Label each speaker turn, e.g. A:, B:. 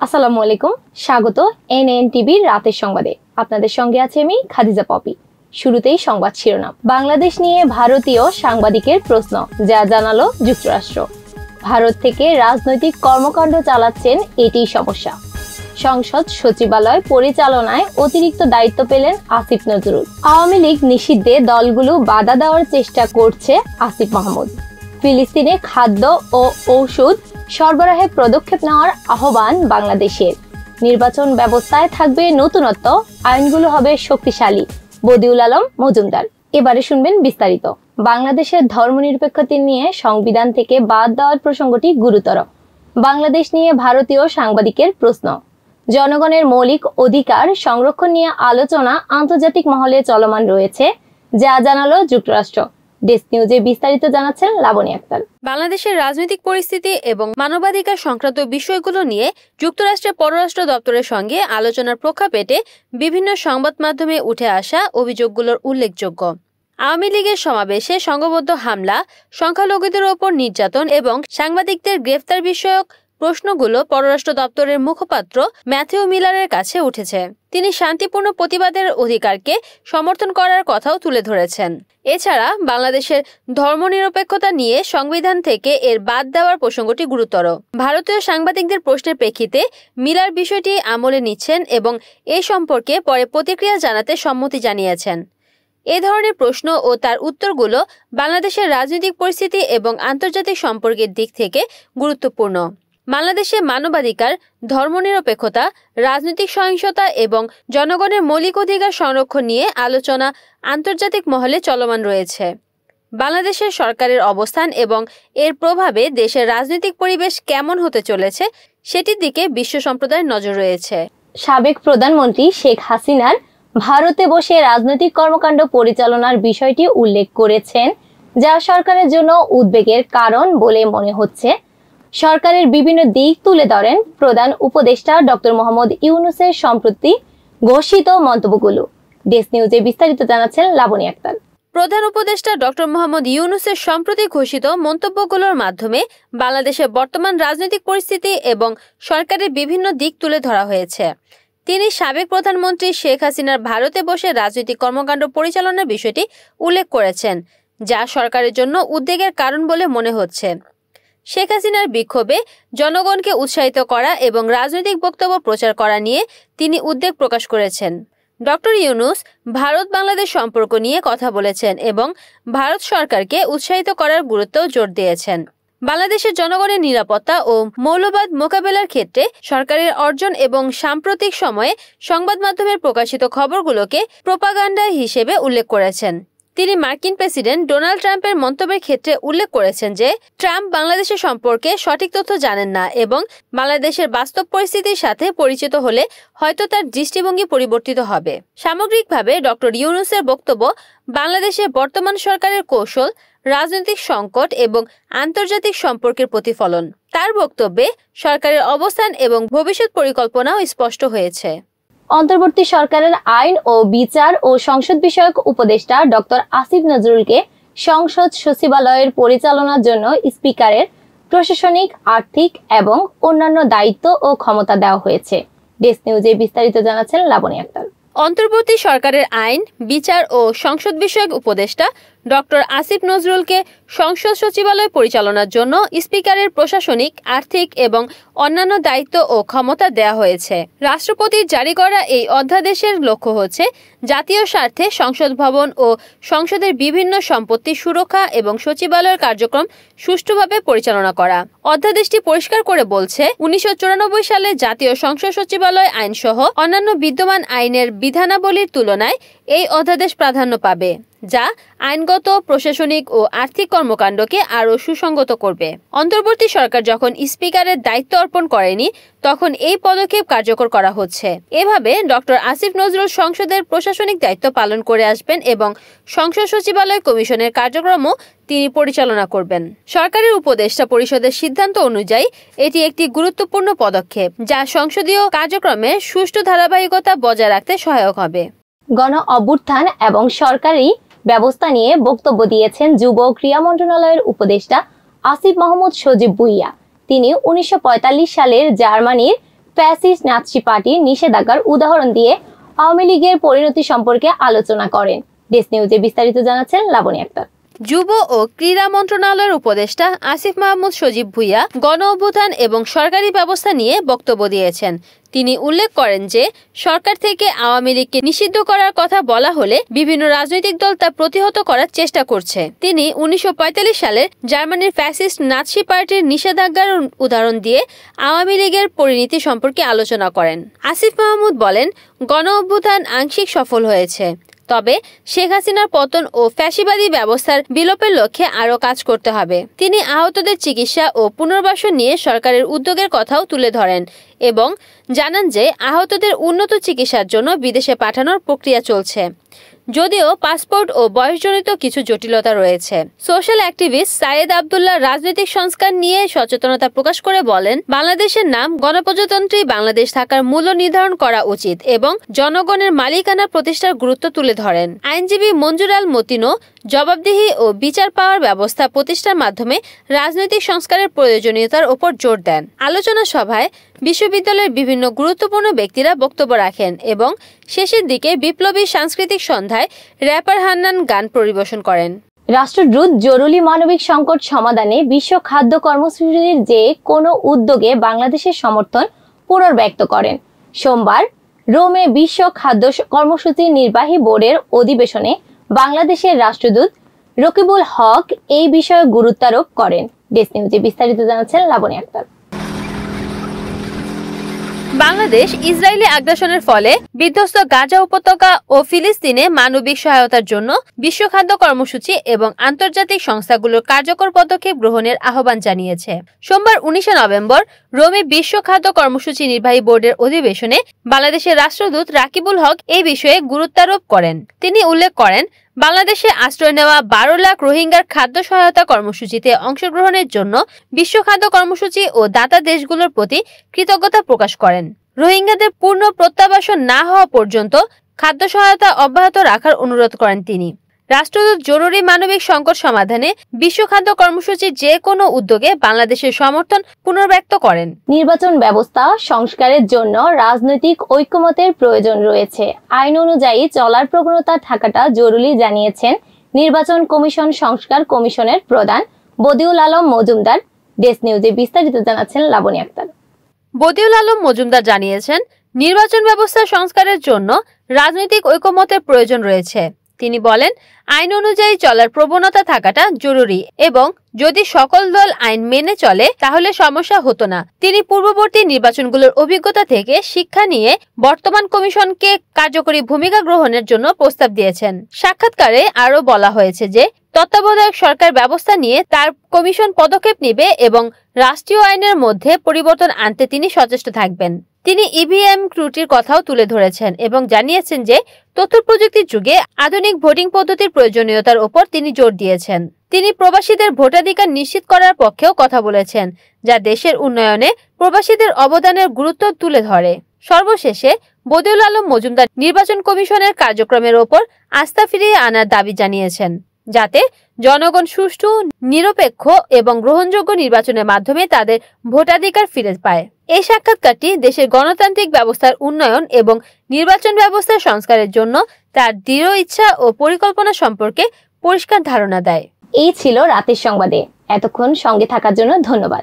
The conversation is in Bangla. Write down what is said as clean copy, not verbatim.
A: আসসালামু আলাইকুম, স্বাগত এনএন টিভির রাতের সংবাদে। আপনাদের সঙ্গে আছে আমি খাদিজা পপি। শুরুতেই সংবাদ শিরোনাম। বাংলাদেশ নিয়ে ভারতীয় সাংবাদিকের প্রশ্ন, যা জানালো যুক্তরাষ্ট্র। ভারত থেকে রাজনৈতিক কর্মকাণ্ড চালাচ্ছেন, এটিই সমস্যা। সংসদ সচিবালয় পরিচালনায় অতিরিক্ত দায়িত্ব পেলেন আসিফ নজরুল। আওয়ামী লীগ নিষিদ্ধে দলগুলো বাধা দেওয়ার চেষ্টা করছে আসিফ মাহমুদ। ফিলিস্তিনে খাদ্য ও ঔষধ সরবরাহে পদক্ষেপ নেওয়ার আহ্বান বাংলাদেশের। নির্বাচন ব্যবস্থায় থাকবে নতুনত্ব, আইনগুলো হবে শক্তিশালী। বদিউল আলম মজুমদার। এবারে শুনবেন বিস্তারিত। বাংলাদেশের ধর্মনিরপেক্ষতা নিয়ে সংবিধান থেকে বাদ দেওয়ার প্রসঙ্গটি গুরুতর। বাংলাদেশ নিয়ে ভারতীয় সাংবাদিকের প্রশ্ন। জনগণের মৌলিক অধিকার সংরক্ষণ নিয়ে আলোচনা আন্তর্জাতিক মহলে চলমান রয়েছে, যা জানালো যুক্তরাষ্ট্র। ডেস্ক নিউজে বিস্তারিত জানাচ্ছেন লাবনী আক্তার।
B: বাংলাদেশের রাজনৈতিক পরিস্থিতি এবং মানবাধিকার সংক্রান্ত বিষয়গুলো নিয়ে যুক্তরাষ্ট্রের পররাষ্ট্র দপ্তরের সঙ্গে আলোচনার প্রেক্ষাপটে বিভিন্ন সংবাদ মাধ্যমে উঠে আসা অভিযোগগুলোর উল্লেখযোগ্য। আওয়ামী লীগের সমাবেশে সংঘবদ্ধ হামলা, সংখ্যালঘুদের ওপর নির্যাতন এবং সাংবাদিকদের গ্রেফতার বিষয়ক প্রশ্নগুলো পররাষ্ট্র দপ্তরের মুখপাত্র ম্যাথিউ মিলারের কাছে উঠেছে। তিনি শান্তিপূর্ণ প্রতিবাদের অধিকারকে সমর্থন করার কথাও তুলে ধরেছেন। এছাড়া বাংলাদেশের ধর্মনিরপেক্ষতা নিয়ে সংবিধান থেকে এর বাদ দেওয়ার প্রসঙ্গটি গুরুতর। ভারতীয় সাংবাদিকদের প্রশ্নের প্রেক্ষিতে মিলার বিষয়টি আমলে নিচ্ছেন এবং এ সম্পর্কে পরে প্রতিক্রিয়া জানাতে সম্মতি জানিয়েছেন। এ ধরনের প্রশ্ন ও তার উত্তরগুলো বাংলাদেশের রাজনৈতিক পরিস্থিতি এবং আন্তর্জাতিক সম্পর্কের দিক থেকে গুরুত্বপূর্ণ। বাংলাদেশে মানবাধিকার, ধর্মনিরপেক্ষতা, রাজনৈতিক সহিংসতা এবং জনগণের মৌলিক অধিকার সংরক্ষণ নিয়ে আলোচনা আন্তর্জাতিক মহলে চলমান রয়েছে। বাংলাদেশের সরকারের অবস্থান এবং এর প্রভাবে দেশের রাজনৈতিক পরিবেশ কেমন হতে চলেছে সেটির দিকে বিশ্ব সম্প্রদায়ের নজর রয়েছে।
A: সাবেক প্রধানমন্ত্রী শেখ হাসিনার ভারতে বসে রাজনৈতিক কর্মকাণ্ড পরিচালনার বিষয়টি উল্লেখ করেছেন, যা সরকারের জন্য উদ্বেগের কারণ বলে মনে হচ্ছে। সরকারের বিভিন্ন দিক তুলে ধরেন প্রধান উপদেষ্টা ডক্টর মোহাম্মদ ইউনূসের সম্প্রতি ঘোষিত মন্তব্যগুলো। ডেস্ক নিউজে বিস্তারিত জানাচ্ছেন লাবনী আক্তার।
B: প্রধান উপদেষ্টা ডক্টর মোহাম্মদ ইউনূসের সম্প্রতি ঘোষিত মন্তব্যগুলোর মাধ্যমে বাংলাদেশের বর্তমান রাজনৈতিক পরিস্থিতি এবং সরকারের বিভিন্ন দিক তুলে ধরা হয়েছে। তিনি সাবেক প্রধানমন্ত্রী শেখ হাসিনার ভারতে বসে রাজনৈতিক কর্মকাণ্ড পরিচালনার বিষয়টি উল্লেখ করেছেন, যা সরকারের জন্য উদ্বেগের কারণ বলে মনে হচ্ছে। শেখ হাসিনার বিক্ষোভে জনগণকে উৎসাহিত করা এবং রাজনৈতিক বক্তব্য প্রচার করা নিয়ে তিনি উদ্বেগ প্রকাশ করেছেন। ডক্টর ইউনূস ভারত বাংলাদেশ সম্পর্ক নিয়ে কথা বলেছেন এবং ভারত সরকারকে উৎসাহিত করার গুরুত্বও জোর দিয়েছেন। বাংলাদেশের জনগণের নিরাপত্তা ও মৌলবাদ মোকাবেলার ক্ষেত্রে সরকারের অর্জন এবং সাম্প্রতিক সময়ে সংবাদ মাধ্যমের প্রকাশিত খবরগুলোকে প্রোপাগান্ডা হিসেবে উল্লেখ করেছেন। তিনি মার্কিন প্রেসিডেন্ট ডোনাল্ড ট্রাম্পের মন্তব্যের ক্ষেত্রে উল্লেখ করেছেন যে ট্রাম্প বাংলাদেশের সম্পর্কে সঠিক তথ্য জানেন না এবং বাংলাদেশের বাস্তব পরিস্থিতির সাথে পরিচিত হলে হয়তো তার দৃষ্টিভঙ্গি পরিবর্তিত হবে। সামগ্রিকভাবে ডক্টর ইউনূসের বক্তব্য বাংলাদেশের বর্তমান সরকারের কৌশল, রাজনৈতিক সংকট এবং আন্তর্জাতিক সম্পর্কের প্রতিফলন। তার বক্তব্যে সরকারের অবস্থান এবং ভবিষ্যৎ পরিকল্পনাও স্পষ্ট হয়েছে।
A: অন্তর্বর্তী সরকারের আইন ও বিচার ও সংসদ বিষয়ক উপদেষ্টা ডক্টর আসিফ নজরুলকে সংসদ সচিবালয়ের পরিচালনার জন্য স্পিকারের প্রশাসনিক, আর্থিক এবং অন্যান্য দায়িত্ব ও ক্ষমতা দেওয়া হয়েছে। ডেস্ক নিউজে বিস্তারিত জানাচ্ছেন লাবনী আক্তার।
B: অন্তর্বর্তী সরকারের আইন, বিচার ও সংসদ বিষয়ক উপদেষ্টা ডক্টর আসিফ নজরুলকে সংসদ সচিবালয় পরিচালনার জন্য স্পিকারের প্রশাসনিক, আর্থিক এবং অন্যান্য দায়িত্ব ও ক্ষমতা দেওয়া হয়েছে। রাষ্ট্রপতির জারি করা এই অধ্যাদেশের লক্ষ্য হচ্ছে জাতীয় স্বার্থে সংসদ ভবন ও সংসদের বিভিন্ন সম্পত্তি সুরক্ষা এবং সচিবালয়ের কার্যক্রম সুষ্ঠুভাবে পরিচালনা করা। অধ্যাদেশটি পরিষ্কার করে বলছে, 1994 সালে জাতীয় সংসদ সচিবালয় আইন সহ অন্যান্য বিদ্যমান আইনের বিধানাবলীর তুলনায় এই অধ্যাদেশ প্রাধান্য পাবে, যা আইনগত, প্রশাসনিক ও আর্থিক কর্মকাণ্ডকে আরও সুসংগত করবে। অন্তর্বর্তী সরকার যখন স্পিকারের দায়িত্ব অর্পণ করেনি, তখন এই পদক্ষেপ কার্যকর করা হচ্ছে। এভাবে ডক্টর আসিফ নজরুল সংসদের প্রশাসনিক দায়িত্ব পালন করে আসবেন এবং সংসদ সচিবালয় কমিশনের কার্যক্রমও তিনি পরিচালনা করবেন। সরকারের উপদেষ্টা পরিষদের সিদ্ধান্ত অনুযায়ী এটি একটি গুরুত্বপূর্ণ পদক্ষেপ, যা সংসদীয় কার্যক্রমের সুষ্ঠু ধারাবাহিকতা বজায় রাখতে সহায়ক হবে।
A: গণ অভ্যুত্থান এবং সরকারি ব্যবস্থা নিয়ে বক্তব্য দিয়েছেন যুব ও ক্রীড়া মন্ত্রণালয়ের উপদেষ্টা আসিফ মাহমুদ সজীব ভুঁইয়া। তিনি 1945 সালের জার্মানির ফ্যাসিস্ট নাৎসি পার্টির নিষেধাজ্ঞার উদাহরণ দিয়ে আওয়ামী লীগের পরিণতি সম্পর্কে আলোচনা করেন। ডেস্ক নিউজে বিস্তারিত জানাচ্ছেন লাবণী আক্তার।
B: যুব ও ক্রীড়া মন্ত্রণালয়ের উপদেষ্টা আসিফ মাহমুদ সজীব ভুঁইয়া গণ অভ্যুত্থান এবং সরকারি ব্যবস্থা নিয়ে বক্তব্য দিয়েছেন। তিনি উল্লেখ করেন যে সরকার থেকে আওয়ামী লীগকে নিষিদ্ধ করার কথা বলা হলে বিভিন্ন রাজনৈতিক দল তা প্রতিহত করার চেষ্টা করছে। তিনি 1945 সালের জার্মানির ফ্যাসিস্ট নাৎসি পার্টির নিষেধাজ্ঞার উদাহরণ দিয়ে আওয়ামী লীগের পরিণতি সম্পর্কে আলোচনা করেন। আসিফ মাহমুদ বলেন, গণ অভ্যুত্থান আংশিক সফল হয়েছে, তবে শেখ হাসিনার পতন ও ফ্যাসিবাদী ব্যবস্থার বিলোপের লক্ষ্যে আরও কাজ করতে হবে। তিনি আহতদের চিকিৎসা ও পুনর্বাসন নিয়ে সরকারের উদ্যোগের কথাও তুলে ধরেন এবং জানান যে আহতদের উন্নত চিকিৎসার জন্য বিদেশে পাঠানোর প্রক্রিয়া চলছে, যদিও পাসপোর্ট ও বয়সজনিত কিছু জটিলতা রয়েছে। সোশ্যাল অ্যাক্টিভিস্ট সাইয়েদ আব্দুল্লাহ রাজনৈতিক সংস্কার নিয়ে সচেতনতা প্রকাশ করে বলেন, বাংলাদেশের নাম গণপ্রজাতন্ত্রী বাংলাদেশ থাকার মূল্য নির্ধারণ করা উচিত এবং জনগণের মালিকানা প্রতিষ্ঠার গুরুত্ব তুলে ধরেন। আইনজীবী মঞ্জুর আল মতিনও জবাবদিহি ও বিচার পাওয়ার ব্যবস্থা প্রতিষ্ঠার মাধ্যমে রাজনৈতিক সংস্কারের প্রয়োজনীয়তার উপর জোর দেন। আলোচনা সভায় বিশ্ববিদ্যালয়ের বিভিন্ন গুরুত্বপূর্ণ ব্যক্তিরা বক্তব্য রাখেন এবং শেষের দিকে বিপ্লবী সাংস্কৃতিক সন্ধ্যায় র্যাপার হান্নান গান পরিবেশন করেন।
A: রাষ্ট্রদূত জরুরি মানবিক সংকট সমাধানে বিশ্ব খাদ্য কর্মসূচির যে কোনো উদ্যোগে বাংলাদেশের সমর্থন পুনর্ব্যক্ত করেন। সোমবার রোমে বিশ্ব খাদ্য কর্মসূচির নির্বাহী বোর্ডের অধিবেশনে বাংলাদেশের রাষ্ট্রদূত রকিবুল হক এই বিষয়ে গুরুত্বারোপ করেন। ডেস্ক নিউজে বিস্তারিত জানাচ্ছেন লাবণী আক্তার।
B: বাংলাদেশ ইসরায়েলি আগ্রাসনের ফলে বিধ্বস্ত গাজা উপত্যকা ও ফিলিস্তিনে মানবিক সহায়তার জন্য বিশ্ব খাদ্য কর্মসূচি এবং আন্তর্জাতিক সংস্থাগুলোর কার্যকর পদক্ষেপ গ্রহণের আহ্বান জানিয়েছে। সোমবার 19 নভেম্বর রোমে বিশ্ব খাদ্য কর্মসূচি নির্বাহী বোর্ডের অধিবেশনে বাংলাদেশের রাষ্ট্রদূত রাকিবুল হক এই বিষয়ে গুরুত্বারোপ করেন। তিনি উল্লেখ করেন, বাংলাদেশে আশ্রয় নেওয়া 12 লাখ রোহিঙ্গার খাদ্য সহায়তা কর্মসূচিতে অংশগ্রহণের জন্য বিশ্ব খাদ্য কর্মসূচি ও দাতা দেশগুলোর প্রতি কৃতজ্ঞতা প্রকাশ করেন। রোহিঙ্গাদের পূর্ণ প্রত্যাবাসন না হওয়া পর্যন্ত খাদ্য সহায়তা অব্যাহত রাখার অনুরোধ করেন তিনি। রাষ্ট্রদূত জরুরি মানবিক সংকট সমাধানে বিশ্ব খাদ্য কর্মসূচির যে কোনো উদ্যোগে বাংলাদেশের সমর্থন পুনর্ব্যক্ত করেন।
A: নির্বাচন ব্যবস্থা সংস্কারের জন্য রাজনৈতিক ঐকমত্যের প্রয়োজন রয়েছে। আইন অনুযায়ী চলার প্রবণতা থাকাটা জরুরি জানিয়েছেন নির্বাচন কমিশন সংস্কার কমিশনের প্রধান বদিউল আলম মজুমদার। ডেস্ক নিউজে বিস্তারিত জানাচ্ছেন লাবণী আক্তার।
B: বদিউল আলম মজুমদার জানিয়েছেন, নির্বাচন ব্যবস্থা সংস্কারের জন্য রাজনৈতিক ঐকমত্যের প্রয়োজন রয়েছে। তিনি বলেন, আইন অনুযায়ী চলার প্রবণতা থাকাটা জরুরি এবং যদি সকল দল আইন মেনে চলে তাহলে সমস্যা হতো না। তিনি পূর্ববর্তী নির্বাচনগুলোর অভিজ্ঞতা থেকে শিক্ষা নিয়ে বর্তমান কমিশনকে কার্যকরী ভূমিকা গ্রহণের জন্য প্রস্তাব দিয়েছেন। সাক্ষাৎকারে আরও বলা হয়েছে যে তত্ত্বাবধায়ক সরকার ব্যবস্থা নিয়ে তার কমিশন পদক্ষেপ নেবে এবং রাষ্ট্রীয় আইনের মধ্যে পরিবর্তন আনতে তিনি সচেষ্ট থাকবেন। তিনি ইভিএম ত্রুটির কথাও তুলে ধরেছেন এবং জানিয়েছেন যে তথ্য প্রযুক্তির যুগে আধুনিক ভোটিং পদ্ধতির প্রয়োজনীয়তার উপর তিনি জোর দিয়েছেন। তিনি প্রবাসীদের ভোটাধিকার নিশ্চিত করার পক্ষেও কথা বলেছেন, যা দেশের উন্নয়নে প্রবাসীদের অবদানের গুরুত্ব তুলে ধরে। সর্বশেষে বদিউল আলম মজুমদার নির্বাচন কমিশনের কার্যক্রমের ওপর আস্থা ফিরিয়ে আনার দাবি জানিয়েছেন, যাতে জনগণ সুষ্ঠু, নিরপেক্ষ এবং গ্রহণযোগ্য নির্বাচনের মাধ্যমে তাদের ভোটাধিকার ফিরে পায়। এই সাক্ষাৎকারটি দেশের গণতান্ত্রিক ব্যবস্থার উন্নয়ন এবং নির্বাচন ব্যবস্থার সংস্কারের জন্য তার দৃঢ় ইচ্ছা ও পরিকল্পনা সম্পর্কে পরিষ্কার ধারণা দেয়।
A: এই ছিল রাতের সংবাদে। এতক্ষণ সঙ্গে থাকার জন্য ধন্যবাদ।